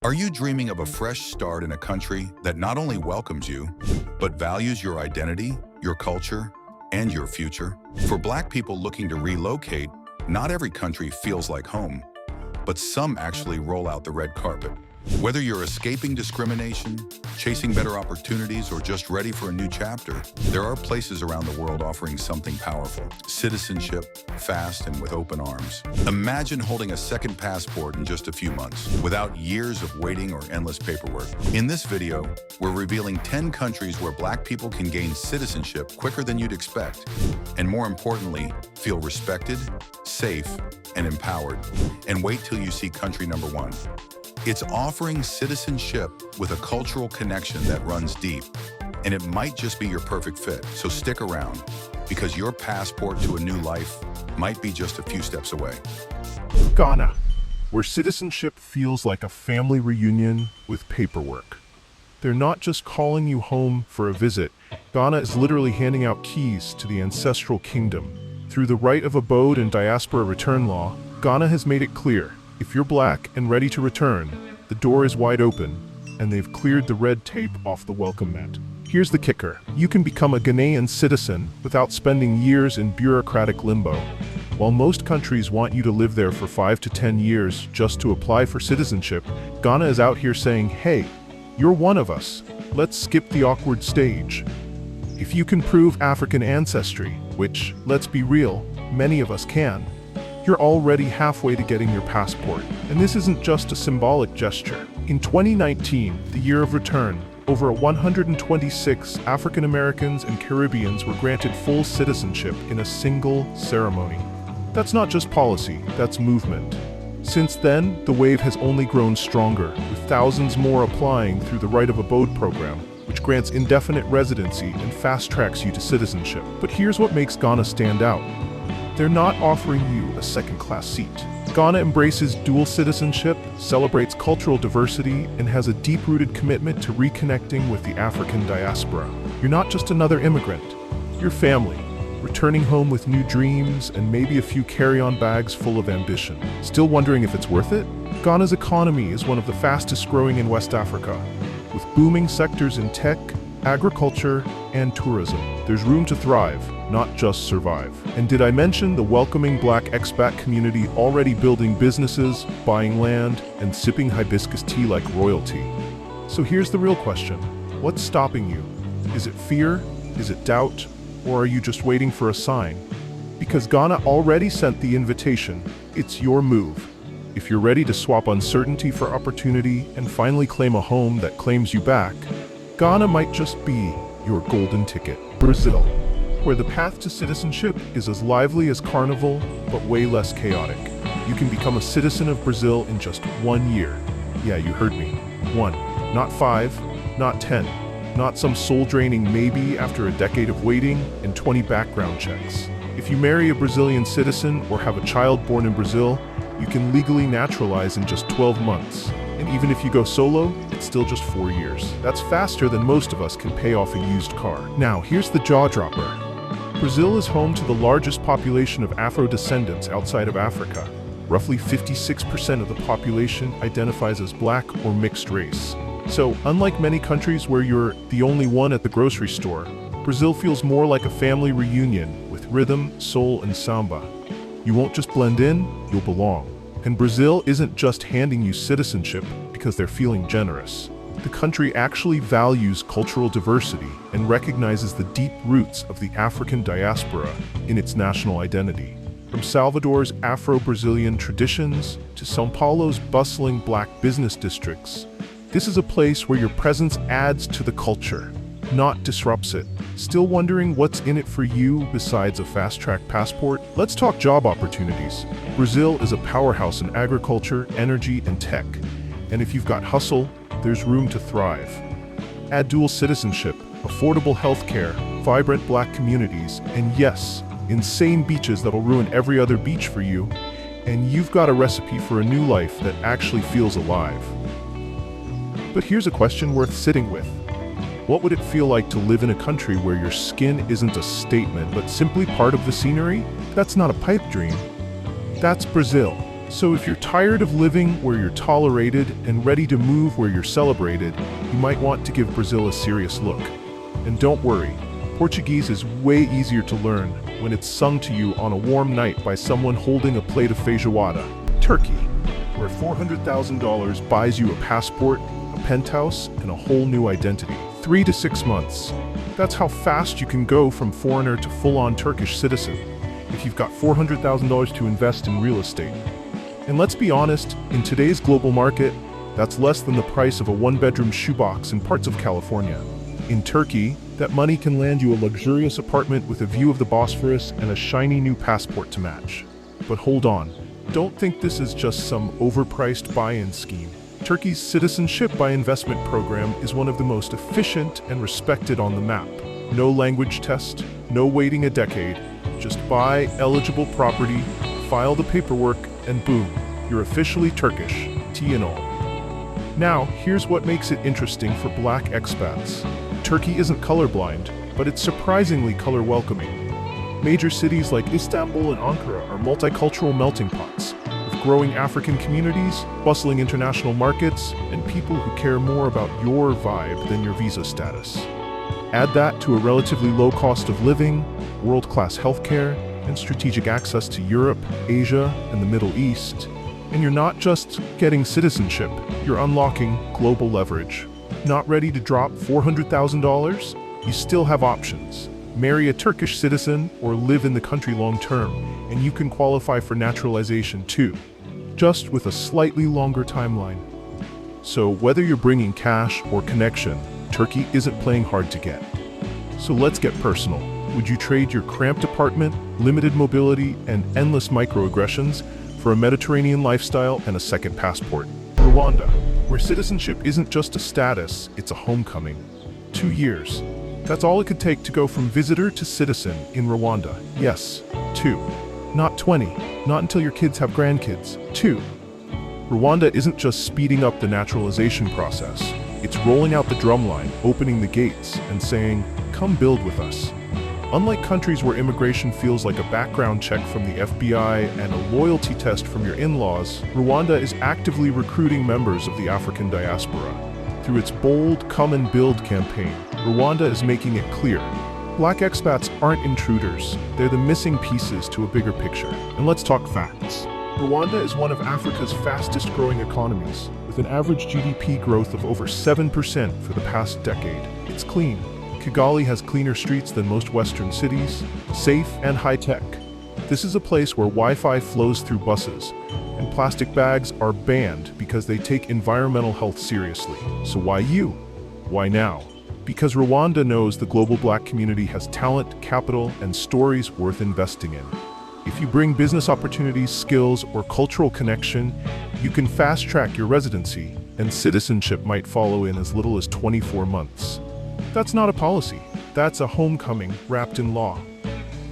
Are you dreaming of a fresh start in a country that not only welcomes you, but values your identity, your culture, and your future? For Black people looking to relocate, not every country feels like home, but some actually roll out the red carpet. Whether you're escaping discrimination, chasing better opportunities, or just ready for a new chapter, there are places around the world offering something powerful: citizenship, fast and with open arms. Imagine holding a second passport in just a few months, without years of waiting or endless paperwork. In this video, we're revealing 10 countries where Black people can gain citizenship quicker than you'd expect, and more importantly, feel respected, safe, and empowered. And wait till you see country number 1. It's offering citizenship with a cultural connection that runs deep, and it might just be your perfect fit. So stick around, because your passport to a new life might be just a few steps away. Ghana, where citizenship feels like a family reunion with paperwork. They're not just calling you home for a visit. Ghana is literally handing out keys to the ancestral kingdom. Through the right of abode and diaspora return law, Ghana has made it clear: if you're Black and ready to return, the door is wide open, and they've cleared the red tape off the welcome mat. Here's the kicker: you can become a Ghanaian citizen without spending years in bureaucratic limbo. While most countries want you to live there for 5 to 10 years just to apply for citizenship, Ghana is out here saying, hey, you're one of us. Let's skip the awkward stage. If you can prove African ancestry, which, let's be real, many of us can, you're already halfway to getting your passport. And this isn't just a symbolic gesture. In 2019, the year of return, over 126 African Americans and Caribbeans were granted full citizenship in a single ceremony. That's not just policy, that's movement. Since then, the wave has only grown stronger, with thousands more applying through the Right of Abode program, which grants indefinite residency and fast-tracks you to citizenship. But here's what makes Ghana stand out. They're not offering you a second-class seat. Ghana embraces dual citizenship, celebrates cultural diversity, and has a deep-rooted commitment to reconnecting with the African diaspora. You're not just another immigrant. You're family, returning home with new dreams and maybe a few carry-on bags full of ambition. Still wondering if it's worth it? Ghana's economy is one of the fastest growing in West Africa, with booming sectors in tech, agriculture, and tourism. There's room to thrive, not just survive. And did I mention the welcoming Black expat community already building businesses, buying land, and sipping hibiscus tea like royalty? So here's the real question. What's stopping you? Is it fear? Is it doubt? Or are you just waiting for a sign? Because Ghana already sent the invitation. It's your move. If you're ready to swap uncertainty for opportunity and finally claim a home that claims you back, Ghana might just be your golden ticket. Brazil, where the path to citizenship is as lively as carnival, but way less chaotic. You can become a citizen of Brazil in just 1 year. Yeah, you heard me. 1. Not 5, not 10. Not some soul-draining maybe after a decade of waiting and 20 background checks. If you marry a Brazilian citizen or have a child born in Brazil, you can legally naturalize in just 12 months. And even if you go solo, it's still just 4 years. That's faster than most of us can pay off a used car. Now, here's the jaw-dropper. Brazil is home to the largest population of Afro-descendants outside of Africa. Roughly 56% of the population identifies as Black or mixed race. So, unlike many countries where you're the only one at the grocery store, Brazil feels more like a family reunion with rhythm, soul, and samba. You won't just blend in, you'll belong. And Brazil isn't just handing you citizenship because they're feeling generous. The country actually values cultural diversity and recognizes the deep roots of the African diaspora in its national identity. From Salvador's Afro-Brazilian traditions to São Paulo's bustling Black business districts, this is a place where your presence adds to the culture, not disrupts it. Still wondering what's in it for you besides a fast-track passport? Let's talk job opportunities. Brazil is a powerhouse in agriculture, energy, and tech. And if you've got hustle, there's room to thrive. Add dual citizenship, affordable healthcare, vibrant Black communities, and yes, insane beaches that'll ruin every other beach for you, and you've got a recipe for a new life that actually feels alive. But here's a question worth sitting with. What would it feel like to live in a country where your skin isn't a statement, but simply part of the scenery? That's not a pipe dream. That's Brazil. So if you're tired of living where you're tolerated and ready to move where you're celebrated, you might want to give Brazil a serious look. And don't worry, Portuguese is way easier to learn when it's sung to you on a warm night by someone holding a plate of feijoada. Turkey, where $400,000 buys you a passport, a penthouse, and a whole new identity. 3 to 6 months. That's how fast you can go from foreigner to full-on Turkish citizen if you've got $400,000 to invest in real estate. And let's be honest, in today's global market, that's less than the price of a one-bedroom shoebox in parts of California. In Turkey, that money can land you a luxurious apartment with a view of the Bosphorus and a shiny new passport to match. But hold on, don't think this is just some overpriced buy-in scheme. Turkey's Citizenship by Investment program is one of the most efficient and respected on the map. No language test, no waiting a decade, just buy eligible property, file the paperwork, and boom, you're officially Turkish, tea and all. Now, here's what makes it interesting for black expats. Turkey isn't colorblind, but it's surprisingly color-welcoming. Major cities like Istanbul and Ankara are multicultural melting pots, with growing African communities, bustling international markets, and people who care more about your vibe than your visa status. Add that to a relatively low cost of living, world-class healthcare, and strategic access to Europe, Asia, and the Middle East, and you're not just getting citizenship, you're unlocking global leverage. Not ready to drop $400,000? You still have options. Marry a Turkish citizen or live in the country long-term, and you can qualify for naturalization too, just with a slightly longer timeline. So whether you're bringing cash or connection, Turkey isn't playing hard to get. So let's get personal. Would you trade your cramped apartment, limited mobility, and endless microaggressions for a Mediterranean lifestyle and a second passport? Rwanda, where citizenship isn't just a status, it's a homecoming. 2 years. That's all it could take to go from visitor to citizen in Rwanda. Yes, 2. Not 20. Not until your kids have grandkids. 2. Rwanda isn't just speeding up the naturalization process. It's rolling out the drumline, opening the gates, and saying, "Come build with us." Unlike countries where immigration feels like a background check from the FBI and a loyalty test from your in-laws, Rwanda is actively recruiting members of the African diaspora. Through its bold Come and Build campaign, Rwanda is making it clear. Black expats aren't intruders, they're the missing pieces to a bigger picture. And let's talk facts. Rwanda is one of Africa's fastest growing economies, with an average GDP growth of over 7% for the past decade. It's clean. Kigali has cleaner streets than most Western cities, safe and high-tech. This is a place where Wi-Fi flows through buses, and plastic bags are banned because they take environmental health seriously. So why you? Why now? Because Rwanda knows the global black community has talent, capital, and stories worth investing in. If you bring business opportunities, skills, or cultural connection, you can fast-track your residency, and citizenship might follow in as little as 24 months. That's not a policy. That's a homecoming wrapped in law.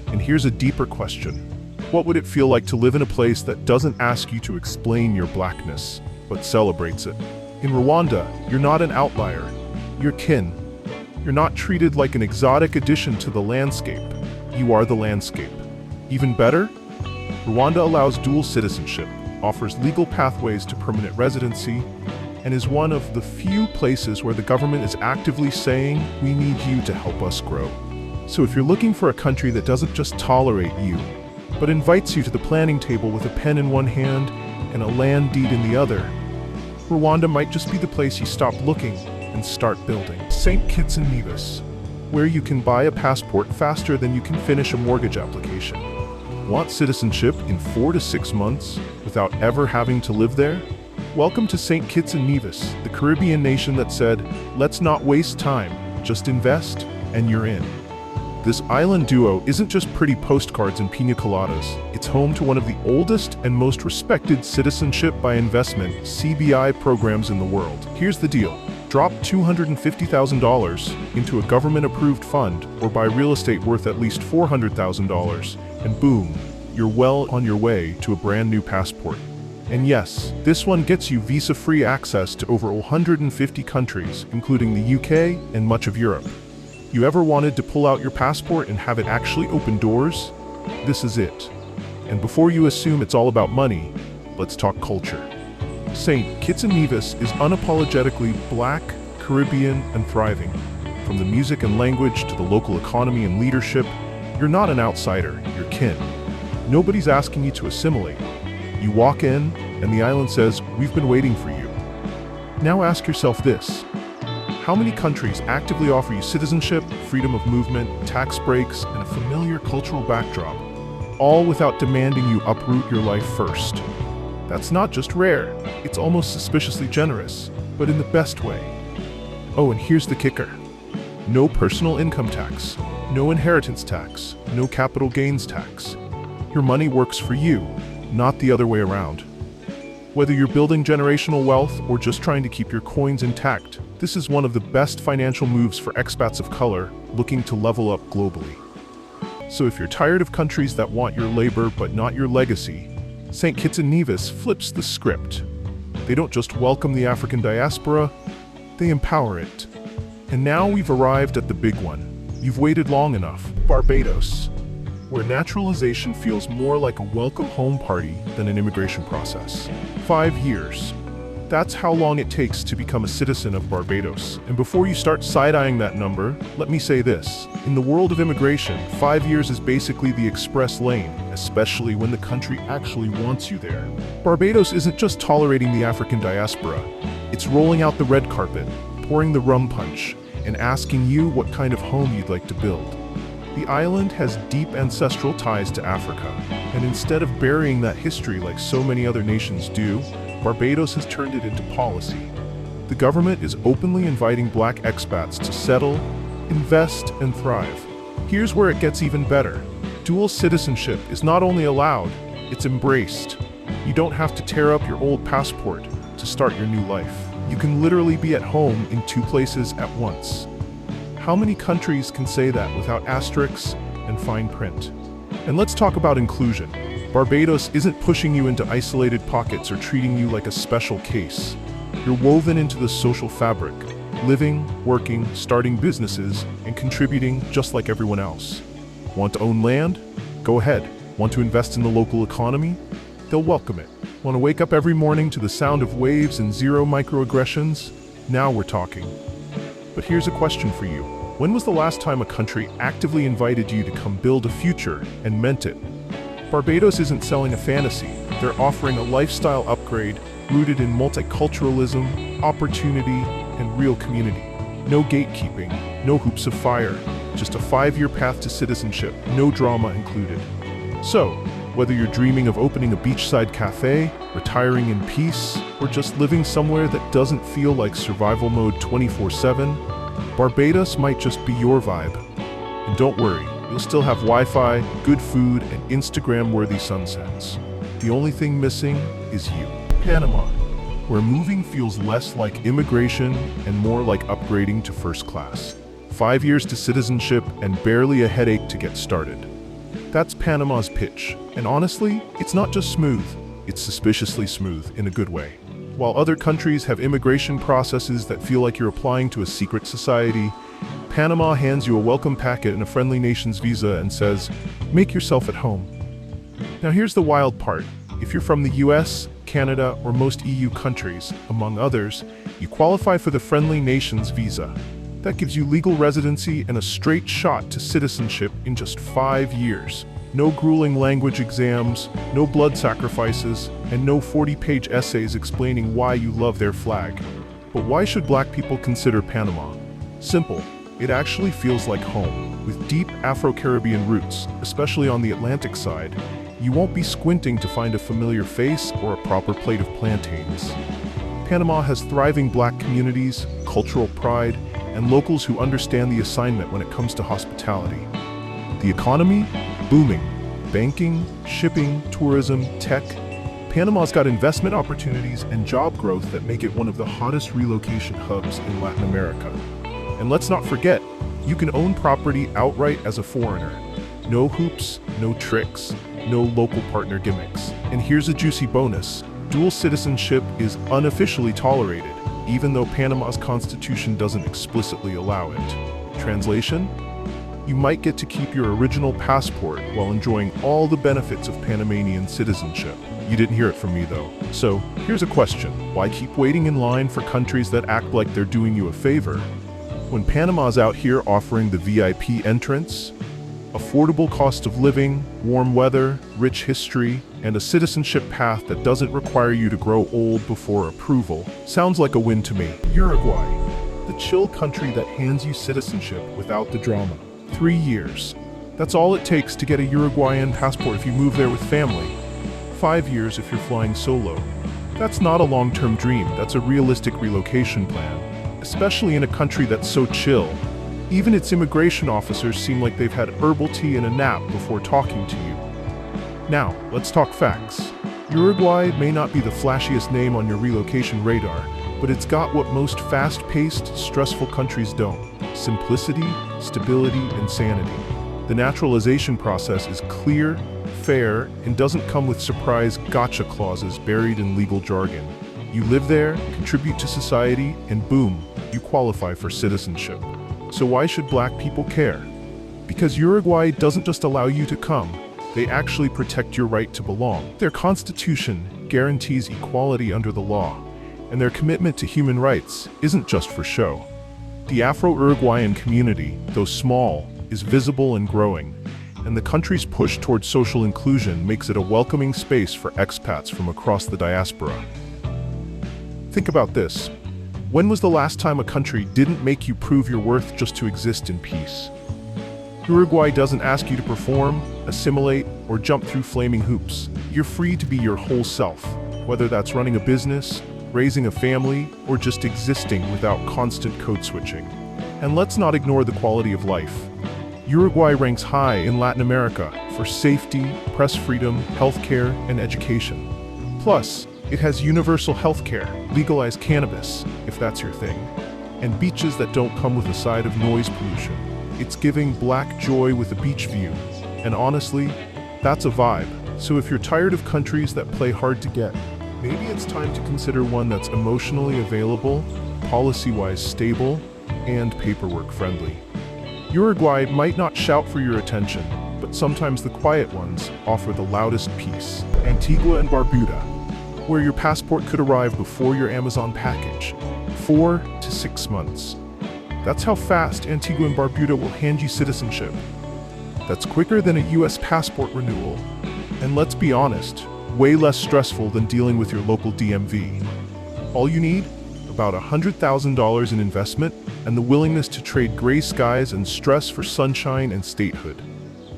And here's a deeper question. What would it feel like to live in a place that doesn't ask you to explain your blackness, but celebrates it? In Rwanda, you're not an outlier. You're kin. You're not treated like an exotic addition to the landscape. You are the landscape. Even better, Rwanda allows dual citizenship, offers legal pathways to permanent residency, and is one of the few places where the government is actively saying, "We need you to help us grow." So if you're looking for a country that doesn't just tolerate you, but invites you to the planning table with a pen in one hand and a land deed in the other, Rwanda might just be the place you stop looking and start building. St. Kitts and Nevis, where you can buy a passport faster than you can finish a mortgage application. Want citizenship in 4 to 6 months without ever having to live there? Welcome to St. Kitts and Nevis, the Caribbean nation that said, "Let's not waste time, just invest, and you're in." This island duo isn't just pretty postcards and pina coladas. It's home to one of the oldest and most respected citizenship by investment (CBI) programs in the world. Here's the deal. Drop $250,000 into a government-approved fund or buy real estate worth at least $400,000, and boom, you're well on your way to a brand new passport. And yes, this one gets you visa-free access to over 150 countries, including the UK and much of Europe. You ever wanted to pull out your passport and have it actually open doors? This is it. And before you assume it's all about money, let's talk culture. St. Kitts and Nevis is unapologetically Black, Caribbean, and thriving. From the music and language to the local economy and leadership, you're not an outsider, you're kin. Nobody's asking you to assimilate. You walk in, and the island says, "We've been waiting for you." Now ask yourself this. How many countries actively offer you citizenship, freedom of movement, tax breaks, and a familiar cultural backdrop, all without demanding you uproot your life first? That's not just rare, it's almost suspiciously generous, but in the best way. Oh, and here's the kicker. No personal income tax, no inheritance tax, no capital gains tax. Your money works for you, not the other way around. Whether you're building generational wealth or just trying to keep your coins intact, this is one of the best financial moves for expats of color looking to level up globally. So if you're tired of countries that want your labor but not your legacy, St. Kitts and Nevis flips the script. They don't just welcome the African diaspora, they empower it. And now we've arrived at the big one. You've waited long enough. Barbados, where naturalization feels more like a welcome home party than an immigration process. 5 years. That's how long it takes to become a citizen of Barbados. And before you start side-eyeing that number, let me say this. In the world of immigration, 5 years is basically the express lane, especially when the country actually wants you there. Barbados isn't just tolerating the African diaspora. It's rolling out the red carpet, pouring the rum punch, and asking you what kind of home you'd like to build. The island has deep ancestral ties to Africa, and instead of burying that history like so many other nations do, Barbados has turned it into policy. The government is openly inviting Black expats to settle, invest, and thrive. Here's where it gets even better. Dual citizenship is not only allowed, it's embraced. You don't have to tear up your old passport to start your new life. You can literally be at home in 2 places at once. How many countries can say that without asterisks and fine print? And let's talk about inclusion. Barbados isn't pushing you into isolated pockets or treating you like a special case. You're woven into the social fabric, living, working, starting businesses, and contributing just like everyone else. Want to own land? Go ahead. Want to invest in the local economy? They'll welcome it. Want to wake up every morning to the sound of waves and zero microaggressions? Now we're talking. But here's a question for you. When was the last time a country actively invited you to come build a future and meant it? Barbados isn't selling a fantasy. They're offering a lifestyle upgrade rooted in multiculturalism, opportunity, and real community. No gatekeeping, no hoops of fire, just a 5-year path to citizenship, no drama included. So, whether you're dreaming of opening a beachside cafe, retiring in peace, or just living somewhere that doesn't feel like survival mode 24/7, Barbados might just be your vibe. And don't worry, you'll still have Wi-Fi, good food, and Instagram-worthy sunsets. The only thing missing is you. Panama, where moving feels less like immigration and more like upgrading to first class. 5 years to citizenship and barely a headache to get started. That's Panama's pitch. And honestly, it's not just smooth, it's suspiciously smooth in a good way. While other countries have immigration processes that feel like you're applying to a secret society, Panama hands you a welcome packet and a friendly nation's visa and says, make yourself at home. Now here's the wild part. If you're from the US, Canada, or most EU countries, among others, you qualify for the friendly nation's visa. That gives you legal residency and a straight shot to citizenship in just 5 years. No grueling language exams, no blood sacrifices, and no 40-page essays explaining why you love their flag. But why should Black people consider Panama? Simple. It actually feels like home. With deep Afro-Caribbean roots, especially on the Atlantic side, you won't be squinting to find a familiar face or a proper plate of plantains. Panama has thriving Black communities, cultural pride, and locals who understand the assignment when it comes to hospitality. The economy? Booming. Banking, shipping, tourism, tech. Panama's got investment opportunities and job growth that make it one of the hottest relocation hubs in Latin America. And let's not forget, you can own property outright as a foreigner. No hoops, no tricks, no local partner gimmicks. And here's a juicy bonus. Dual citizenship is unofficially tolerated, even though Panama's constitution doesn't explicitly allow it. Translation? you might get to keep your original passport while enjoying all the benefits of Panamanian citizenship. You didn't hear it from me though. So, here's a question. Why keep waiting in line for countries that act like they're doing you a favor? When Panama's out here offering the VIP entrance, affordable cost of living, warm weather, rich history, and a citizenship path that doesn't require you to grow old before approval, sounds like a win to me. Uruguay, the chill country that hands you citizenship without the drama. 3 years. That's all it takes to get a Uruguayan passport if you move there with family. 5 years if you're flying solo. That's not a long-term dream, that's a realistic relocation plan, especially in a country that's so chill. Even its immigration officers seem like they've had herbal tea and a nap before talking to you. Now, let's talk facts. Uruguay may not be the flashiest name on your relocation radar, but it's got what most fast-paced, stressful countries don't: simplicity, stability, and sanity. The naturalization process is clear, fair, and doesn't come with surprise gotcha clauses buried in legal jargon. You live there, contribute to society, and boom, you qualify for citizenship. So why should black people care? Because Uruguay doesn't just allow you to come, they actually protect your right to belong. Their constitution guarantees equality under the law, and their commitment to human rights isn't just for show. The Afro-Uruguayan community, though small, is visible and growing, and the country's push towards social inclusion makes it a welcoming space for expats from across the diaspora. Think about this. When was the last time a country didn't make you prove your worth just to exist in peace? Uruguay doesn't ask you to perform, assimilate, or jump through flaming hoops. You're free to be your whole self, whether that's running a business, raising a family, or just existing without constant code switching. And let's not ignore the quality of life. Uruguay ranks high in Latin America for safety, press freedom, healthcare, and education. Plus, it has universal healthcare, legalized cannabis, if that's your thing, and beaches that don't come with a side of noise pollution. It's giving black joy with a beach view, and honestly, that's a vibe. So if you're tired of countries that play hard to get, maybe it's time to consider one that's emotionally available, policy-wise stable, and paperwork-friendly. Uruguay might not shout for your attention, but sometimes the quiet ones offer the loudest peace. Antigua and Barbuda, where your passport could arrive before your Amazon package. 4 to 6 months. That's how fast Antigua and Barbuda will hand you citizenship. That's quicker than a US passport renewal. And let's be honest, way less stressful than dealing with your local DMV. All you need? About $100,000 in investment and the willingness to trade gray skies and stress for sunshine and statehood.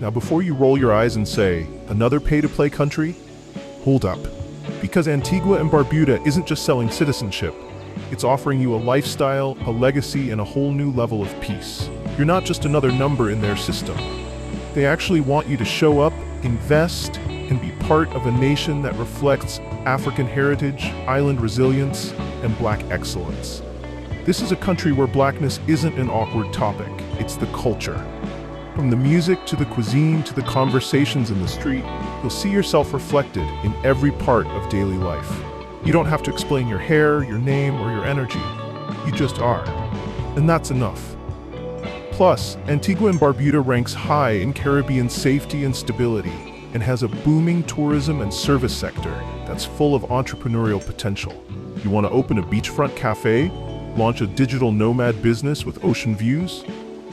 Now before you roll your eyes and say, another pay-to-play country? Hold up. Because Antigua and Barbuda isn't just selling citizenship, it's offering you a lifestyle, a legacy, and a whole new level of peace. You're not just another number in their system. They actually want you to show up, invest, and be part of a nation that reflects African heritage, island resilience, and black excellence. This is a country where blackness isn't an awkward topic, it's the culture. From the music to the cuisine to the conversations in the street, you'll see yourself reflected in every part of daily life. You don't have to explain your hair, your name, or your energy. You just are. And that's enough. Plus, Antigua and Barbuda ranks high in Caribbean safety and stability and has a booming tourism and service sector that's full of entrepreneurial potential. You want to open a beachfront cafe? Launch a digital nomad business with ocean views?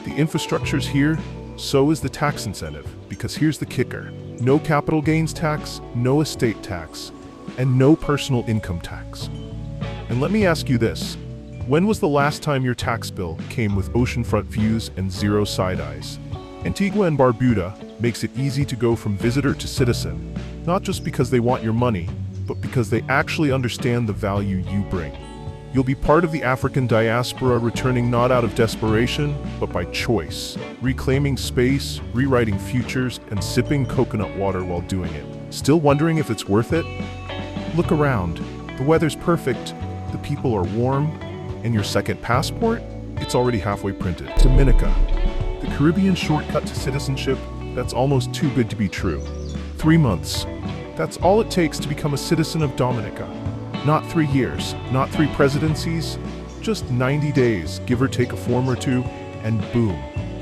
The infrastructure's here, so is the tax incentive, because here's the kicker. No capital gains tax, no estate tax, and no personal income tax. And let me ask you this. When was the last time your tax bill came with oceanfront views and zero side eyes? Antigua and Barbuda makes it easy to go from visitor to citizen, not just because they want your money, but because they actually understand the value you bring. You'll be part of the African diaspora, returning not out of desperation, but by choice, reclaiming space, rewriting futures, and sipping coconut water while doing it. Still wondering if it's worth it? Look around. The weather's perfect, the people are warm, and your second passport? It's already halfway printed. Dominica, the Caribbean shortcut to citizenship that's almost too good to be true. 3 months. That's all it takes to become a citizen of Dominica. Not 3 years, not 3 presidencies, just 90 days, give or take a form or two, and boom,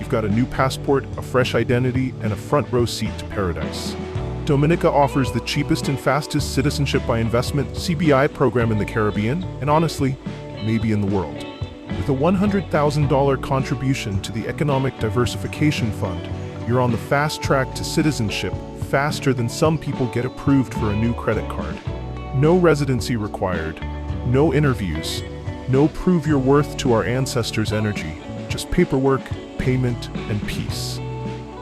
you've got a new passport, a fresh identity, and a front row seat to paradise. Dominica offers the cheapest and fastest citizenship by investment (CBI) program in the Caribbean, and honestly, maybe in the world. With a $100,000 contribution to the Economic Diversification Fund, you're on the fast track to citizenship, faster than some people get approved for a new credit card. No residency required, no interviews, no prove your worth to our ancestors' energy, just paperwork, payment, and peace.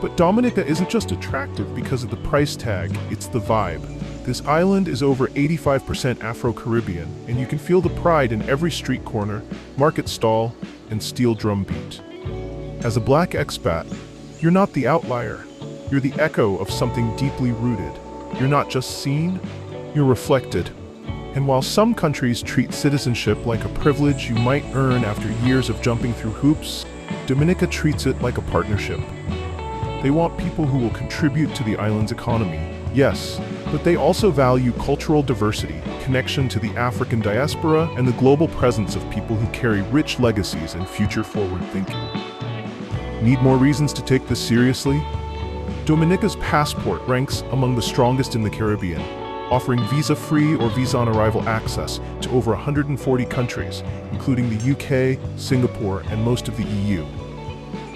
But Dominica isn't just attractive because of the price tag, it's the vibe. This island is over 85% Afro-Caribbean, and you can feel the pride in every street corner, market stall, and steel drum beat. As a black expat, you're not the outlier. You're the echo of something deeply rooted. You're not just seen, you're reflected. And while some countries treat citizenship like a privilege you might earn after years of jumping through hoops, Dominica treats it like a partnership. They want people who will contribute to the island's economy, yes, but they also value cultural diversity, connection to the African diaspora, and the global presence of people who carry rich legacies and future-forward thinking. Need more reasons to take this seriously? Dominica's passport ranks among the strongest in the Caribbean, offering visa-free or visa-on-arrival access to over 140 countries, including the UK, Singapore, and most of the EU.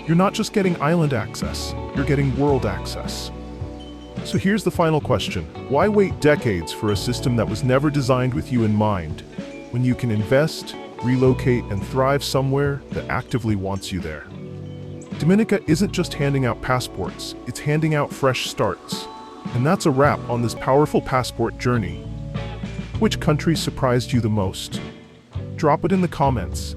You're not just getting island access, you're getting world access. So here's the final question. Why wait decades for a system that was never designed with you in mind, when you can invest, relocate, and thrive somewhere that actively wants you there? Dominica isn't just handing out passports, it's handing out fresh starts. And that's a wrap on this powerful passport journey. Which country surprised you the most? Drop it in the comments.